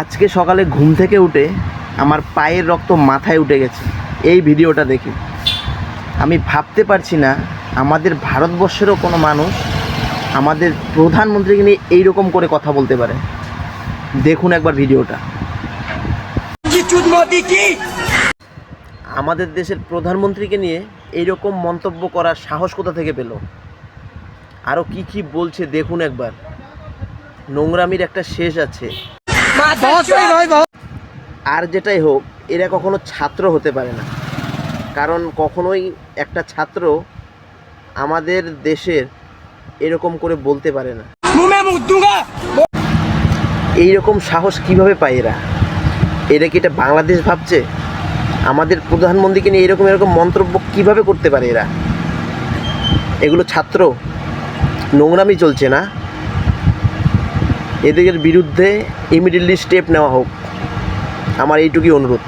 আজকে সকালে ঘুম থেকে উঠে আমার পায়ের রক্ত মাথায় উঠে গেছে এই ভিডিওটা দেখে। আমি ভাবতে পারছি না আমাদের ভারতবর্ষেরও কোনো মানুষ আমাদের প্রধানমন্ত্রীকে নিয়ে এইরকম করে কথা বলতে পারে। দেখুন একবার ভিডিওটা। আমাদের দেশের প্রধানমন্ত্রীকে নিয়ে এইরকম মন্তব্য করার সাহস কোথা থেকে পেল? আরও কি কি বলছে দেখুন একবার। নোংরামির একটা শেষ আছে। আর যেটাই হোক, এরা কখনো ছাত্র হতে পারে না, কারণ কখনোই একটা ছাত্র আমাদের দেশের এরকম করে বলতে পারে না। এইরকম সাহস কিভাবে পায় এরা? এরা কি এটা বাংলাদেশ ভাবছে? আমাদের প্রধানমন্ত্রীকে নিয়ে এরকম মন্তব্য কিভাবে করতে পারে এরা? এগুলো ছাত্র? নোংরামি চলছে না? এদের বিরুদ্ধে ইমিডিয়েটলি স্টেপ নেওয়া হোক, আমার এইটুকুই অনুরোধ।